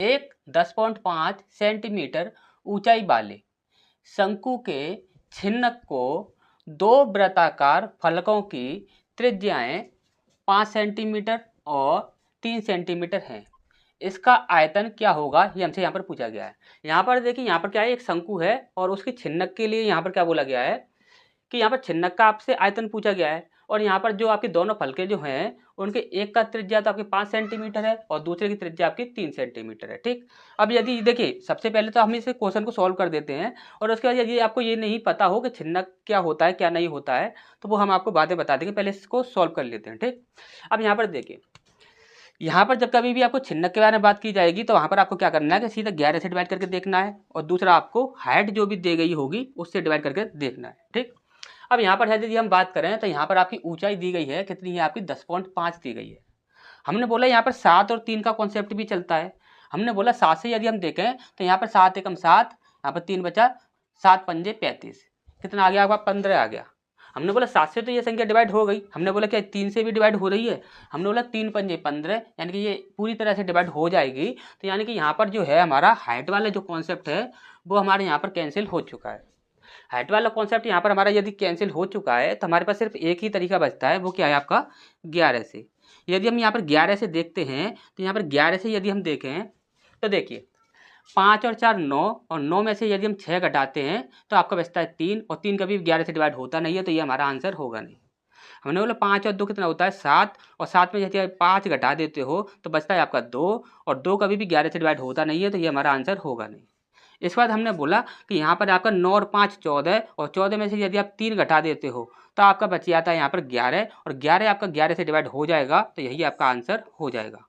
एक 10.5 सेंटीमीटर ऊंचाई वाले शंकु के छिन्नक को दो वृत्ताकार फलकों की त्रिज्याएं 5 सेंटीमीटर और 3 सेंटीमीटर हैं। इसका आयतन क्या होगा, ये हमसे यहाँ पर पूछा गया है। यहाँ पर देखिए, यहाँ पर क्या है, एक शंकु है और उसके छिन्नक के लिए यहाँ पर क्या बोला गया है कि यहाँ पर छिन्नक का आपसे आयतन पूछा गया है। और यहाँ पर जो आपके दोनों फलके जो हैं उनके एक का त्रिज्या तो आपके 5 सेंटीमीटर है और दूसरे की त्रिज्या आपकी 3 सेंटीमीटर है। ठीक, अब यदि देखिए सबसे पहले तो हम इस क्वेश्चन को सॉल्व कर देते हैं और उसके बाद यदि आपको ये नहीं पता हो कि छिन्नक क्या होता है क्या नहीं होता है तो वो हम आपको बातें बता देंगे, पहले इसको सॉल्व कर लेते हैं। ठीक, अब यहाँ पर देखिए, यहाँ पर जब कभी भी आपको छिन्नक के बारे में बात की जाएगी तो वहाँ पर आपको क्या करना है कि सीधा 11 से डिवाइड करके देखना है और दूसरा आपको हाइट जो भी दी गई होगी उससे डिवाइड करके देखना है। ठीक, अब यहाँ पर यदि हम बात करें तो यहाँ पर आपकी ऊंचाई दी गई है, कितनी है आपकी 10.5 दी गई है। हमने बोला यहाँ पर 7 और 3 का कॉन्सेप्ट भी चलता है। हमने बोला 7 से यदि हम देखें तो यहाँ पर 7 एकम 7, यहाँ पर 3 बचा, 7 पंजे 35, कितना आ गया आपका 15 आ गया। हमने बोला 7 से तो ये संख्या डिवाइड हो गई, हमने बोला क्या 3 से भी डिवाइड हो रही है, हमने बोला 3 पंजे 15, यानी कि ये पूरी तरह से डिवाइड हो जाएगी। तो यानी कि यहाँ पर जो है हमारा हाइट वाला जो कॉन्सेप्ट है वो हमारे यहाँ पर कैंसिल हो चुका है। हाइट वाला कॉन्सेप्ट यहाँ पर हमारा यदि कैंसिल हो चुका है तो हमारे पास सिर्फ एक ही तरीका बचता है, वो क्या है आपका 11 से। यदि हम यहाँ पर 11 से देखते हैं तो यहाँ पर 11 से यदि हम देखें तो देखिए 5 और 4 9, और 9 में से यदि हम 6 घटाते हैं तो आपका बचता है 3, और 3 कभी 11 से डिवाइड होता नहीं है, तो ये हमारा आंसर होगा नहीं। हमने बोला 5 और 2 कितना होता है 7, और 7 में यदि आप 5 घटा देते हो तो बचता है आपका 2, और 2 कभी भी 11 से डिवाइड होता नहीं है, तो ये हमारा आंसर होगा नहीं। इसके बाद हमने बोला कि यहाँ पर आपका 9 और 5 14, और 14 में से यदि आप 3 घटा देते हो तो आपका बच जाता है यहाँ पर 11, और 11 आपका 11 से डिवाइड हो जाएगा, तो यही आपका आंसर हो जाएगा।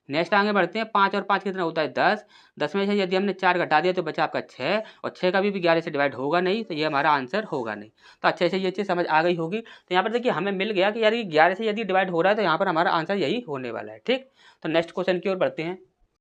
नेक्स्ट आगे बढ़ते हैं, 5 और 5 कितना होता है 10, 10 में से यदि हमने 4 घटा दिया तो बचा आपका 6, और 6 कभी भी 11 से डिवाइड होगा नहीं, तो ये हमारा आंसर होगा नहीं। तो अच्छे से ये चीज़ समझ आ गई होगी। तो यहाँ पर देखिए हमें मिल गया कि यार 11 से यदि डिवाइड हो रहा है तो यहाँ पर हमारा आंसर यही होने वाला है। ठीक, तो नेक्स्ट क्वेश्चन की ओर बढ़ते हैं।